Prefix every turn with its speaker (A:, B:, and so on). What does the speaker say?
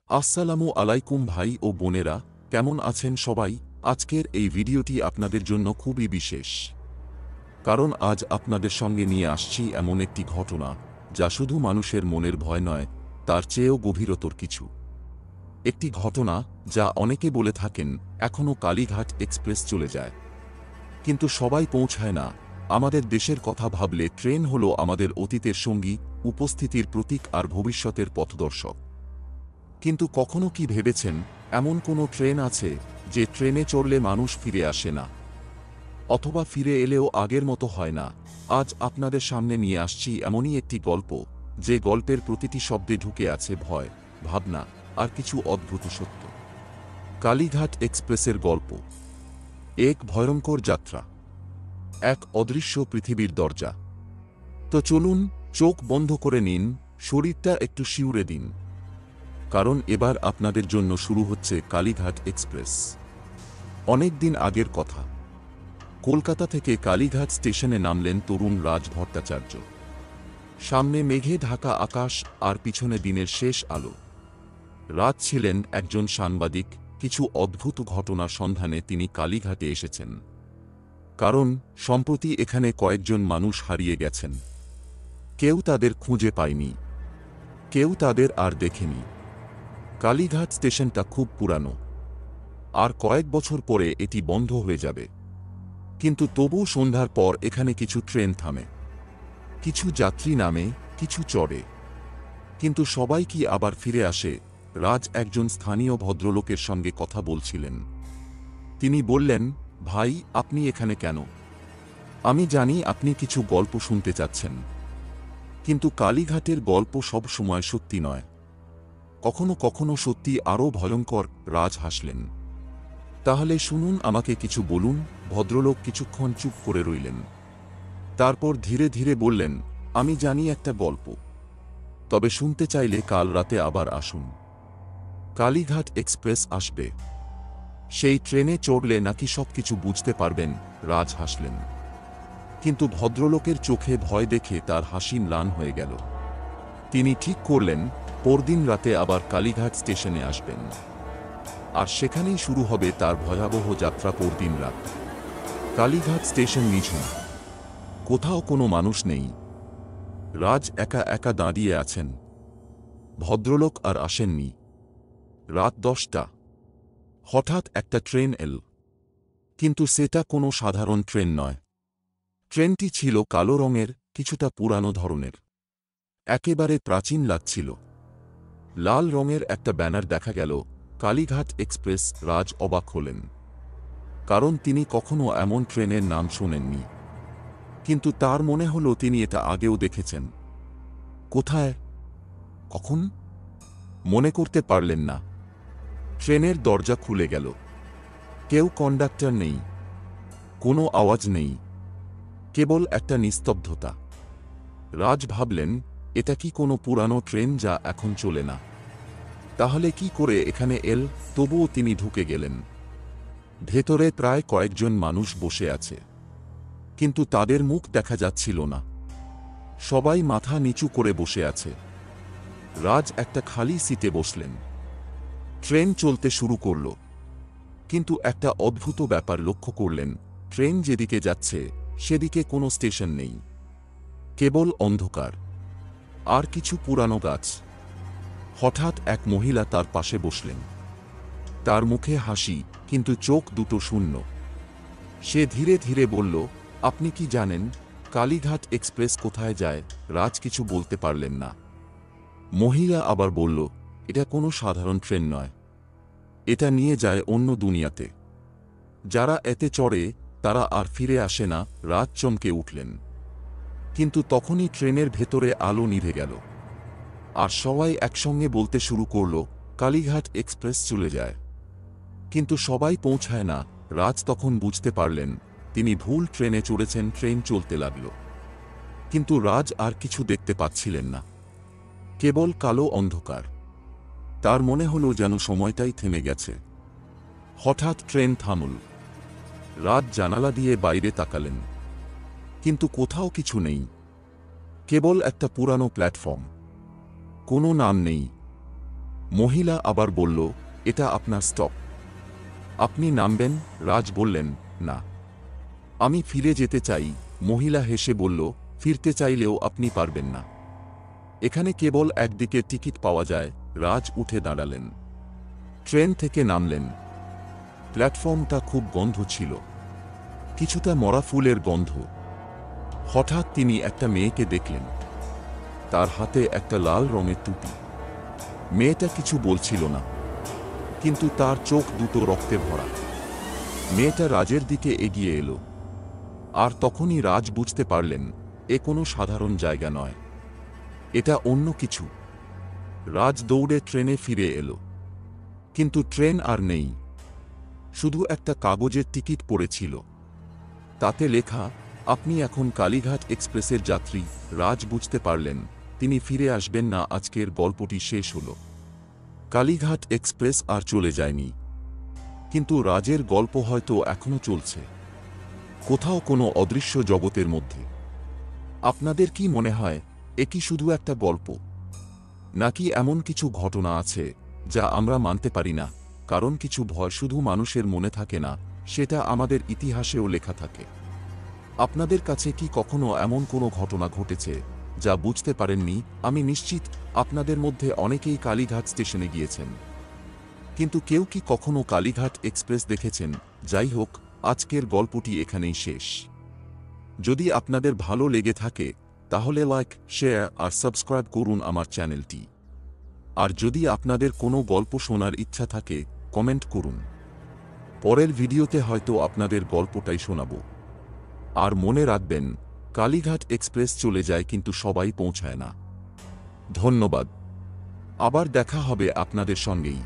A: আসসালামু আলাইকুম ভাই ও বোনেরা, কেমন আছেন সবাই? আজকের এই ভিডিওটি আপনাদের জন্য খুবই বিশেষ, কারণ আজ আপনাদের সঙ্গে নিয়ে আসছি এমন একটি ঘটনা যা শুধু মানুষের মনের ভয় নয়, তার চেয়েও গভীরতর কিছু। একটি ঘটনা যা অনেকে বলে থাকেন এখনও কালীঘাট এক্সপ্রেস চলে যায়, কিন্তু সবাই পৌঁছায় না। আমাদের দেশের কথা ভাবলে ট্রেন হলো আমাদের অতীতের সঙ্গী, উপস্থিতির প্রতীক আর ভবিষ্যতের পথদর্শক। কিন্তু কখনো কি ভেবেছেন এমন কোনো ট্রেন আছে যে ট্রেনে চড়লে মানুষ ফিরে আসে না, অথবা ফিরে এলেও আগের মতো হয় না? আজ আপনাদের সামনে নিয়ে আসছি এমনই একটি গল্প, যে গল্পের প্রতিটি শব্দে ঢুকে আছে ভয়, ভাবনা আর কিছু অদ্ভুত সত্য। কালীঘাট এক্সপ্রেসের গল্প। এক ভয়ঙ্কর যাত্রা, এক অদৃশ্য পৃথিবীর দরজা। তো চলুন, চোখ বন্ধ করে নিন, শরীরটা একটু শিউরে দিন, কারণ এবার আপনাদের জন্য শুরু হচ্ছে কালীঘাট এক্সপ্রেস। অনেক দিন আগের কথা। কলকাতা থেকে কালীঘাট স্টেশনে নামলেন তরুণ রাজ ভট্টাচার্য। সামনে মেঘে ঢাকা আকাশ আর পিছনে দিনের শেষ আলো। রাজ ছিলেন একজন সাংবাদিক। কিছু অদ্ভুত ঘটনার সন্ধানে তিনি কালীঘাটে এসেছেন, কারণ সম্প্রতি এখানে কয়েকজন মানুষ হারিয়ে গেছেন। কেউ তাদের খুঁজে পায়নি, কেউ তাদের আর দেখেনি। কালীঘাট স্টেশনটা খুব পুরানো, আর কয়েক বছর পরে এটি বন্ধ হয়ে যাবে। কিন্তু তবু সন্ধ্যার পর এখানে কিছু ট্রেন থামে, কিছু যাত্রী নামে, কিছু চড়ে। কিন্তু সবাই কি আবার ফিরে আসে? রাজ একজন স্থানীয় ভদ্রলোকের সঙ্গে কথা বলছিলেন। তিনি বললেন, ভাই, আপনি এখানে কেন? আমি জানি আপনি কিছু গল্প শুনতে চাচ্ছেন, কিন্তু কালীঘাটের গল্প সব সময় সত্যি নয়। কখনো কখনো সত্যি আরও ভয়ঙ্কর। রাজ হাসলেন। তাহলে শুনুন, আমাকে কিছু বলুন। ভদ্রলোক কিছুক্ষণ চুপ করে রইলেন, তারপর ধীরে ধীরে বললেন, আমি জানি একটা গল্প, তবে শুনতে চাইলে কাল রাতে আবার আসুন। কালীঘাট এক্সপ্রেস আসবে। সেই ট্রেনে চড়লে নাকি সবকিছু বুঝতে পারবেন? রাজ হাসলেন, কিন্তু ভদ্রলোকের চোখে ভয় দেখে তার হাসি ম্লান হয়ে গেল। তিনি ঠিক করলেন পরদিন রাতে আবার কালীঘাট স্টেশনে আসবেন, আর সেখানেই শুরু হবে তার ভয়াবহ যাত্রা। পরদিন রাত কালীঘাট স্টেশন নিঝুম, কোথাও কোনো মানুষ নেই। রাজ একা একা দাঁড়িয়ে আছেন। ভদ্রলোক আর আসেননি। রাত 10টা। হঠাৎ একটা ট্রেন এল, কিন্তু সেটা কোনো সাধারণ ট্রেন নয়। ট্রেনটি ছিল কালো রঙের, কিছুটা পুরানো ধরনের, একেবারে প্রাচীন লাগছিল। লাল রঙের একটা ব্যানার দেখা গেল, কালীঘাট এক্সপ্রেস। রাজ অবাক হলেন, কারণ তিনি কখনো এমন ট্রেনের নাম শোনেননি। কিন্তু তার মনে হলো তিনি এটা আগেও দেখেছেন। কোথায়, কখন? মনে করতে পারলেন না। ট্রেনের দরজা খুলে গেল। কেউ কন্ডাক্টর নেই, কোনো আওয়াজ নেই, কেবল একটা নিস্তব্ধতা। রাজ ভাবলেন, এটা কি কোনো পুরানো ট্রেন যা এখন চলে না? তাহলে কি করে এখানে এল? তবুও তিনি ঢুকে গেলেন। ভেতরে প্রায় কয়েকজন মানুষ বসে আছে, কিন্তু তাদের মুখ দেখা যাচ্ছিল না। সবাই মাথা নিচু করে বসে আছে। রাজ একটা খালি সিটে বসলেন। ট্রেন চলতে শুরু করল, কিন্তু একটা অদ্ভুত ব্যাপার লক্ষ্য করলেন। ট্রেন যেদিকে যাচ্ছে সেদিকে কোনো স্টেশন নেই, কেবল অন্ধকার আর কিছু পুরানো গাছ। হঠাৎ এক মহিলা তার পাশে বসলেন। তার মুখে হাসি, কিন্তু চোখ দুটো শূন্য। সে ধীরে ধীরে বলল, আপনি কি জানেন কালীঘাট এক্সপ্রেস কোথায় যায়? রাজ কিছু বলতে পারলেন না। মহিলা আবার বলল, এটা কোনো সাধারণ ট্রেন নয়, এটা নিয়ে যায় অন্য দুনিয়াতে। যারা এতে চড়ে তারা আর ফিরে আসে না। রাজ চমকে উঠলেন, কিন্তু তখনই ট্রেনের ভেতরে আলো নিভে গেল, আর সবাই একসঙ্গে বলতে শুরু করল, কালীঘাট এক্সপ্রেস চলে যায়, কিন্তু সবাই পৌঁছায় না। রাজ তখন বুঝতে পারলেন তিনি ভুল ট্রেনে চড়েছেন। ট্রেন চলতে লাগল, কিন্তু রাজ আর কিছু দেখতে পাচ্ছিলেন না, কেবল কালো অন্ধকার। তার মনে হলো যেন সময়টাই থেমে গেছে। হঠাৎ ট্রেন থামল। রাজ জানালা দিয়ে বাইরে তাকালেন, কিন্তু কোথাও কিছু নেই, কেবল একটা পুরানো প্ল্যাটফর্ম। কোনো নাম নেই, মহিলা আবার বলল, এটা আপনার স্টপ। আপনি নামবেন? রাজ বললেন, না, আমি ফিরে যেতে চাই। মহিলা হেসে বলল, ফিরতে চাইলেও আপনি পারবেন না। এখানে কেবল একদিকে টিকিট পাওয়া যায়। রাজ উঠে দাঁড়ালেন, ট্রেন থেকে নামলেন। প্ল্যাটফর্মটা খুব গন্ধ ছিল, কিছুটা মরা ফুলের গন্ধ। হঠাৎ তিনি একটা মেয়েকে দেখলেন, তার হাতে একটা লাল রঙের টুপি। মেয়েটা কিছু বলছিল না, কিন্তু তার চোখ দুটো রক্তে ভরা। মেয়েটা রাজের দিকে এগিয়ে এলো, আর তখনই রাজ বুঝতে পারলেন এ কোনো সাধারণ জায়গা নয়, এটা অন্য কিছু। রাজ দৌড়ে ট্রেনে ফিরে এলো, কিন্তু ট্রেন আর নেই। শুধু একটা কাগজের টিকিট পড়েছিল, তাতে লেখা, আপনি এখন কালীঘাট এক্সপ্রেসের যাত্রী। রাজ বুঝতে পারলেন তিনি ফিরে আসবেন না। আজকের গল্পটি শেষ হল। কালীঘাট এক্সপ্রেস আর চলে যায়নি, কিন্তু রাজের গল্প হয়তো এখনো চলছে, কোথাও কোনো অদৃশ্য জগতের মধ্যে। আপনাদের কি মনে হয় এ কি শুধু একটা গল্প, নাকি এমন কিছু ঘটনা আছে যা আমরা মানতে পারি না? কারণ কিছু ভয় শুধু মানুষের মনে থাকে না, সেটা আমাদের ইতিহাসেও লেখা থাকে। আপনাদের কাছে কি কখনো এমন কোনো ঘটনা ঘটেছে যা বুঝতে পারেননি? আমি নিশ্চিত আপনাদের মধ্যে অনেকেই কালীঘাট স্টেশনে গিয়েছেন, কিন্তু কেউ কি কখনো কালীঘাট এক্সপ্রেস দেখেছেন? যাই হোক, আজকের গল্পটি এখানেই শেষ। যদি আপনাদের ভালো লেগে থাকে তাহলে লাইক, শেয়ার আর সাবস্ক্রাইব করুন আমার চ্যানেলটি। আর যদি আপনাদের কোনো গল্প শোনার ইচ্ছা থাকে কমেন্ট করুন, পরের ভিডিওতে হয়তো আপনাদের গল্পটাই শোনাবো। আর মনে রাখবেন, কালীঘাট এক্সপ্রেস চলে যায় কিন্তু সবাই পৌঁছায় না। ধন্যবাদ, আবার দেখা হবে আপনাদের সঙ্গেই।